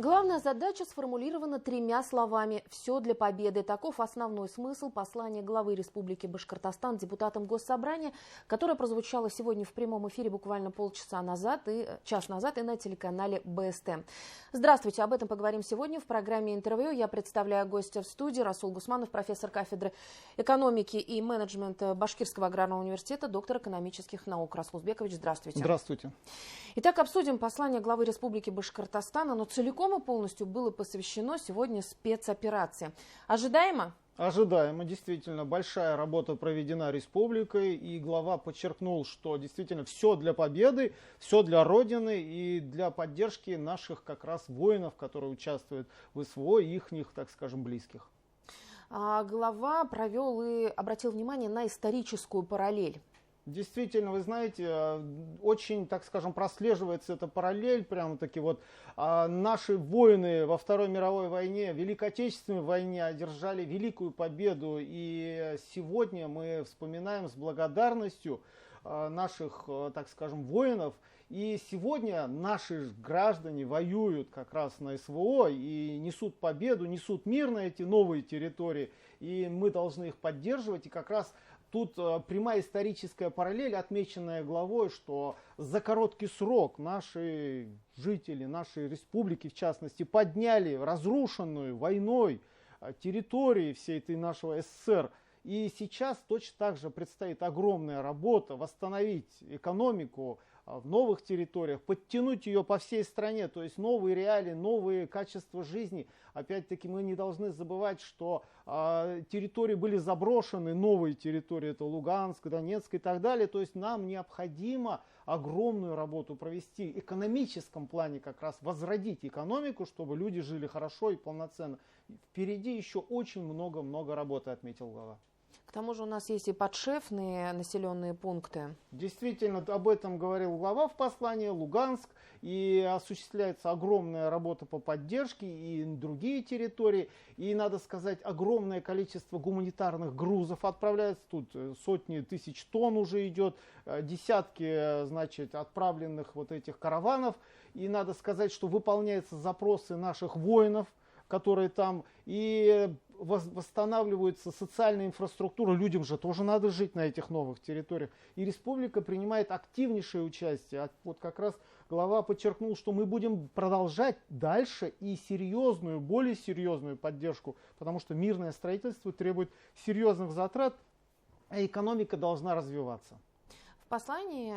Главная задача сформулирована тремя словами «все для победы». Таков основной смысл послания главы Республики Башкортостан депутатам Госсобрания, которое прозвучало сегодня в прямом эфире буквально час назад и на телеканале БСТ. Здравствуйте, об этом поговорим сегодня в программе «Интервью». Я представляю гостя в студии. Расул Гусманов, профессор кафедры экономики и менеджмента Башкирского аграрного университета, доктор экономических наук. Расул Узбекович, здравствуйте. Здравствуйте. Итак, обсудим послание главы Республики Башкортостан. Оно целиком и полностью было посвящено сегодня спецоперации. Ожидаемо? Ожидаемо. Действительно, большая работа проведена республикой, и глава подчеркнул, что действительно все для победы, все для Родины и для поддержки наших как раз воинов, которые участвуют в СВО и их, так скажем, близких. Глава провел и обратил внимание на историческую параллель. Действительно, вы знаете, очень, так скажем, прослеживается эта параллель, прямо-таки вот наши воины во Второй мировой войне, Великой Отечественной войне одержали великую победу, и сегодня мы вспоминаем с благодарностью наших, так скажем, воинов, и сегодня наши граждане воюют как раз на СВО и несут победу, несут мир на эти новые территории, и мы должны их поддерживать, и как раз тут прямая историческая параллель, отмеченная главой, что за короткий срок наши жители, нашей республики, в частности, подняли разрушенную войной территории всей этой нашего СССР. И сейчас точно так же предстоит огромная работа восстановить экономику в новых территориях, подтянуть ее по всей стране, то есть новые реалии, новые качества жизни. Опять-таки мы не должны забывать, что территории были заброшены, новые территории, это Луганск, Донецк и так далее. То есть нам необходимо огромную работу провести в экономическом плане, как раз возродить экономику, чтобы люди жили хорошо и полноценно. Впереди еще очень много-много работы, отметил глава. К тому же у нас есть и подшефные населенные пункты. Действительно, об этом говорил глава в послании, Луганск, и осуществляется огромная работа по поддержке и другие территории. И, надо сказать, огромное количество гуманитарных грузов отправляется. Тут сотни тысяч тонн уже идет, десятки, значит, отправленных вот этих караванов. И надо сказать, что выполняются запросы наших воинов, которые там, и восстанавливается социальная инфраструктура, людям же тоже надо жить на этих новых территориях. И республика принимает активнейшее участие. Вот как раз глава подчеркнул, что мы будем продолжать дальше и серьезную, более серьезную поддержку, потому что мирное строительство требует серьезных затрат, а экономика должна развиваться. В послании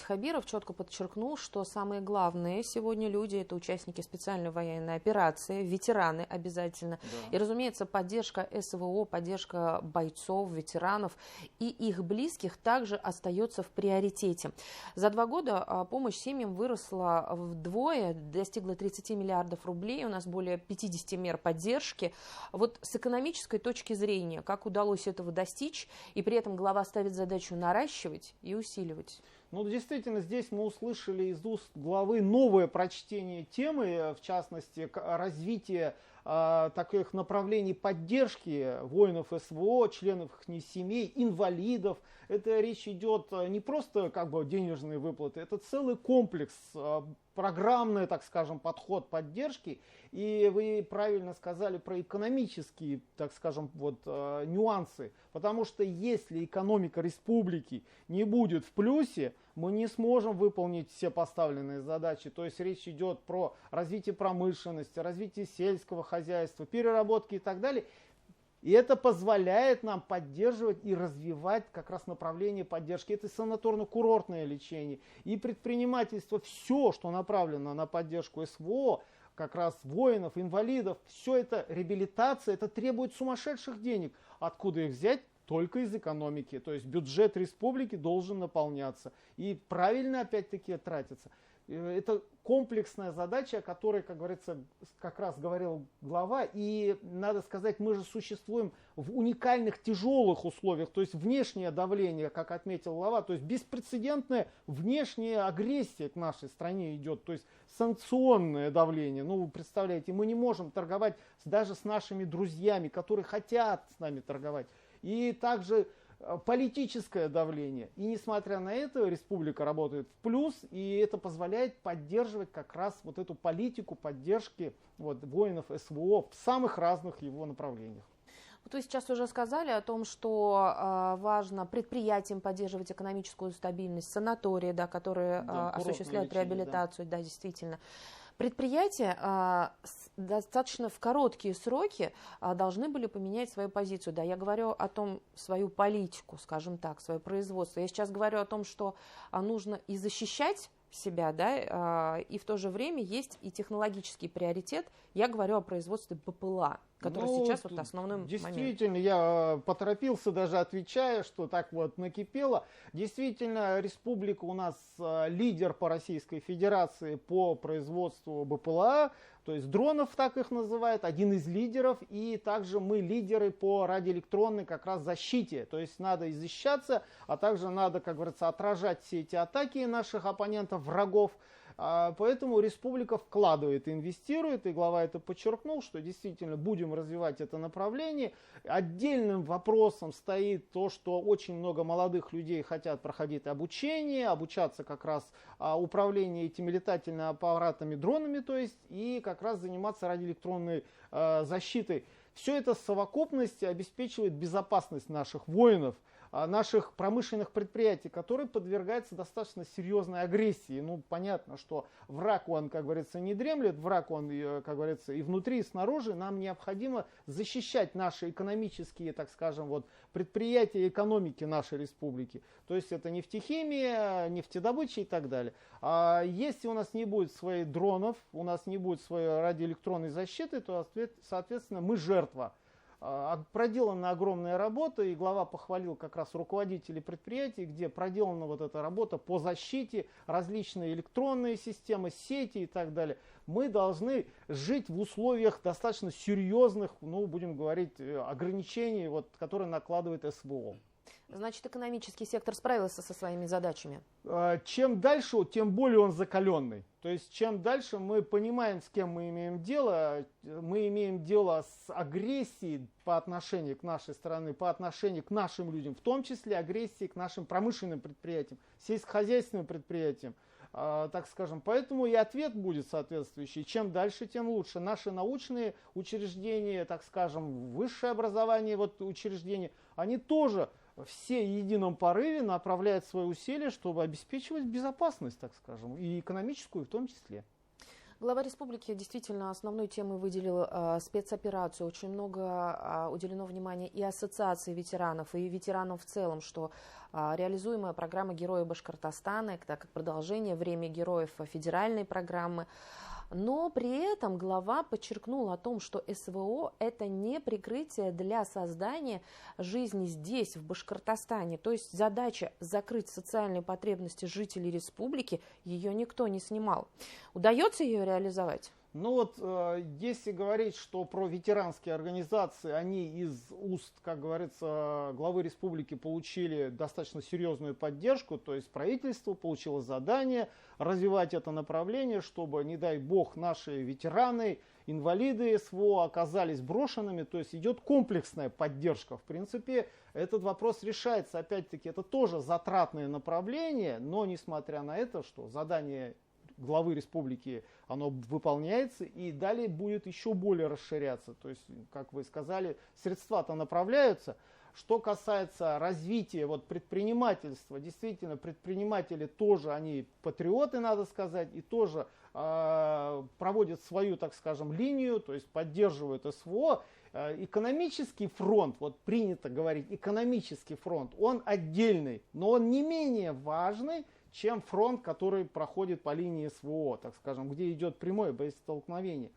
Хабиров четко подчеркнул, что самые главные сегодня люди – это участники специальной военной операции, ветераны обязательно. Да. И, разумеется, поддержка СВО, поддержка бойцов, ветеранов и их близких также остается в приоритете. За 2 года помощь семьям выросла вдвое, достигла 30 миллиардов рублей, у нас более 50 мер поддержки. Вот с экономической точки зрения, как удалось этого достичь, и при этом глава ставит задачу наращивать и усиливать? Ну, действительно, здесь мы услышали из уст главы новое прочтение темы, в частности, развитие таких направлений поддержки воинов СВО, членов их семей, инвалидов. Это речь идет не просто как бы денежные выплаты, это целый комплекс, программный, так скажем, подход поддержки. И вы правильно сказали про экономические, так скажем, вот, нюансы. Потому что если экономика республики не будет в плюсе, мы не сможем выполнить все поставленные задачи. То есть речь идет про развитие промышленности, развитие сельского хозяйства, переработки и так далее. И это позволяет нам поддерживать и развивать как раз направление поддержки. Это санаторно-курортное лечение и предпринимательство. Все, что направлено на поддержку СВО, как раз воинов, инвалидов, все это реабилитация, это требует сумасшедших денег. Откуда их взять? Только из экономики. То есть бюджет республики должен наполняться и правильно опять-таки тратиться. Это комплексная задача, о которой, как говорится, как раз говорил глава. И надо сказать, мы же существуем в уникальных тяжелых условиях. То есть внешнее давление, как отметил глава, то есть беспрецедентная внешняя агрессия к нашей стране идет. То есть санкционное давление. Ну, вы представляете, мы не можем торговать даже с нашими друзьями, которые хотят с нами торговать. И также политическое давление. И несмотря на это, республика работает в плюс, и это позволяет поддерживать как раз вот эту политику поддержки вот, воинов СВО в самых разных его направлениях. Вот вы сейчас уже сказали о том, что важно предприятиям поддерживать экономическую стабильность, санатории, да, которые осуществляют реабилитацию, да, действительно. Предприятия достаточно в короткие сроки должны были поменять свою позицию. Да, я говорю о том, свою политику, скажем так, свое производство. Я сейчас говорю о том, что нужно и защищать себя, да, и в то же время есть и технологический приоритет. Я говорю о производстве БПЛА, который сейчас вот основным действительно, я поторопился даже отвечая, что так вот накипело. Действительно, республика у нас лидер по Российской Федерации по производству БПЛА, то есть дронов, так их называют, один из лидеров. И также мы лидеры по радиоэлектронной как раз защите. То есть надо и защищаться, а также надо, как говорится, отражать все эти атаки наших оппонентов, врагов. Поэтому республика вкладывает, инвестирует, и глава это подчеркнул, что действительно будем развивать это направление. Отдельным вопросом стоит то, что очень много молодых людей хотят проходить обучение, обучаться как раз управлению этими летательными аппаратами, дронами, то есть, и как раз заниматься радиоэлектронной защитой. Все это в совокупности обеспечивает безопасность наших воинов, наших промышленных предприятий, которые подвергаются достаточно серьезной агрессии. Ну, понятно, что враг, он, как говорится, не дремлет, враг, он, как говорится, и внутри, и снаружи. Нам необходимо защищать наши экономические, так скажем, вот, предприятия экономики нашей республики. То есть это нефтехимия, нефтедобыча и так далее. А если у нас не будет своих дронов, у нас не будет своей радиоэлектронной защиты, то, соответственно, мы жертва. Проделана огромная работа, и глава похвалил как раз руководителей предприятий, где проделана вот эта работа по защите, различные электронные системы, сети и так далее. Мы должны жить в условиях достаточно серьезных, ну, будем говорить, ограничений, вот, которые накладывает СВО. Значит, экономический сектор справился со своими задачами? Чем дальше, тем более он закаленный. То есть, чем дальше мы понимаем, с кем мы имеем дело с агрессией по отношению к нашей стране, по отношению к нашим людям, в том числе агрессией к нашим промышленным предприятиям, сельскохозяйственным предприятиям. Так скажем, поэтому и ответ будет соответствующий. Чем дальше, тем лучше. Наши научные учреждения, так скажем, высшее образование, вот учреждения, они тоже все в едином порыве направляют свои усилия, чтобы обеспечивать безопасность, так скажем, и экономическую в том числе. Глава республики действительно основной темой выделил спецоперацию. Очень много уделено внимания и ассоциации ветеранов, и ветеранам в целом, что реализуемая программа «Герои Башкортостана», так как продолжение «Время героев» федеральной программы. Но при этом глава подчеркнул о том, что СВО – это не прикрытие для создания жизни здесь, в Башкортостане. То есть задача закрыть социальные потребности жителей республики, ее никто не снимал. Удается ее реализовать? Ну вот, если говорить, что про ветеранские организации, они из уст, как говорится, главы республики получили достаточно серьезную поддержку, то есть правительство получило задание развивать это направление, чтобы, не дай бог, наши ветераны, инвалиды СВО оказались брошенными, то есть идет комплексная поддержка. В принципе, этот вопрос решается, опять-таки, это тоже затратное направление, но несмотря на это, что задание главы республики, оно выполняется и далее будет еще более расширяться. То есть, как вы сказали, средства-то направляются. Что касается развития вот, предпринимательства, действительно, предприниматели тоже, они патриоты, надо сказать, и тоже проводят свою, так скажем, линию, то есть поддерживают СВО. Экономический фронт, вот принято говорить, экономический фронт, он отдельный, но он не менее важный, чем фронт, который проходит по линии СВО, так скажем, где идет прямое боестолкновение.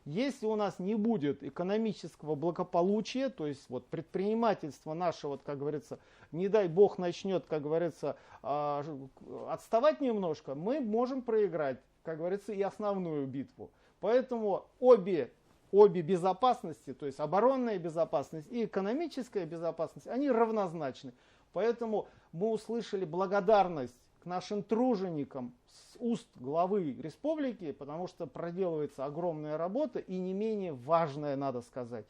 Если у нас не будет экономического благополучия, то есть вот предпринимательство наше, вот, как говорится, не дай бог начнет, как говорится, отставать немножко, мы можем проиграть, как говорится, и основную битву. Поэтому обе безопасности, то есть оборонная безопасность и экономическая безопасность, они равнозначны. Поэтому мы услышали благодарность к нашим труженикам с уст главы республики, потому что проделывается огромная работа и не менее важная, надо сказать.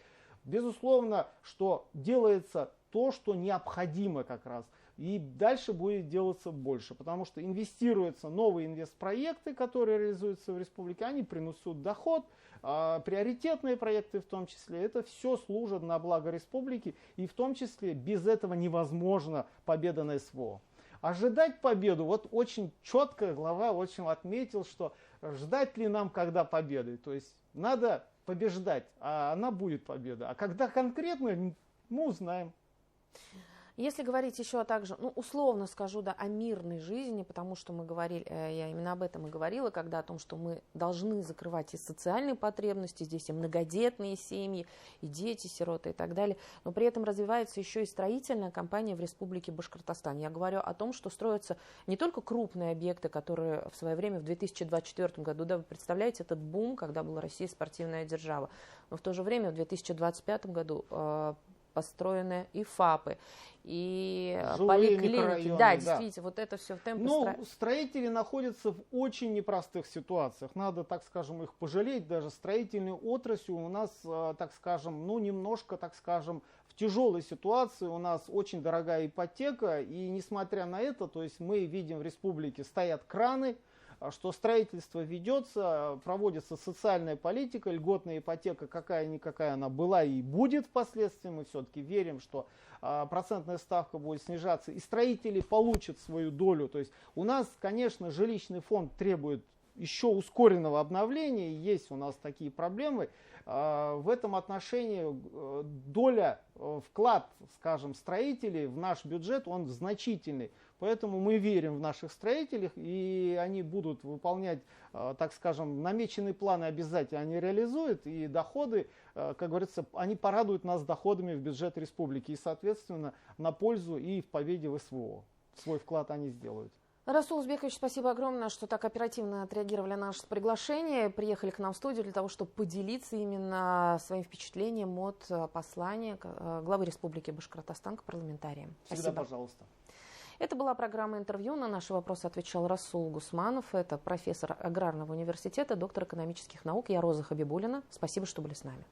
Безусловно, что делается то, что необходимо как раз. И дальше будет делаться больше, потому что инвестируются новые инвестпроекты, которые реализуются в республике, они принесут доход, приоритетные проекты в том числе. Это все служит на благо республики, и в том числе без этого невозможна победа на СВО. Ожидать победу, вот очень четко глава очень отметил, что ждать ли нам когда победы, то есть надо побеждать, а она будет победа. А когда конкретно, мы узнаем. Если говорить еще также, условно скажу, да, о мирной жизни, потому что мы говорили, я именно об этом и говорила, когда о том, что мы должны закрывать и социальные потребности, здесь и многодетные семьи, и дети, сироты и так далее, но при этом развивается еще и строительная компания в Республике Башкортостан. Я говорю о том, что строятся не только крупные объекты, которые в свое время в 2024 году, да, вы представляете этот бум, когда была Россия спортивная держава, но в то же время в 2025 году построены и ФАПы, и поликлиники. Да, действительно, вот это все в темпе. Строители находятся в очень непростых ситуациях. Надо, так скажем, их пожалеть. Даже строительная отрасль у нас, так скажем, немножко, так скажем, в тяжелой ситуации. У нас очень дорогая ипотека. И несмотря на это, то есть мы видим в республике стоят краны, что строительство ведется, проводится социальная политика, льготная ипотека, какая-никакая она была и будет впоследствии. Мы все-таки верим, что процентная ставка будет снижаться, и строители получат свою долю. То есть у нас, конечно, жилищный фонд требует еще ускоренного обновления, есть у нас такие проблемы. В этом отношении доля, вклад, скажем, строителей в наш бюджет, он значительный. Поэтому мы верим в наших строителей, и они будут выполнять, так скажем, намеченные планы обязательно они реализуют, и доходы, как говорится, они порадуют нас доходами в бюджет республики, и, соответственно, на пользу и в победе в СВО. Свой вклад они сделают. Расул Узбекович, спасибо огромное, что так оперативно отреагировали на наше приглашение, приехали к нам в студию для того, чтобы поделиться именно своим впечатлением от послания главы Республики Башкортостан к парламентариям. Всегда, спасибо. Пожалуйста. Это была программа интервью. На наши вопросы отвечал Расул Гусманов. Это профессор аграрного университета, доктор экономических наук. Я Роза Хабибуллина. Спасибо, что были с нами.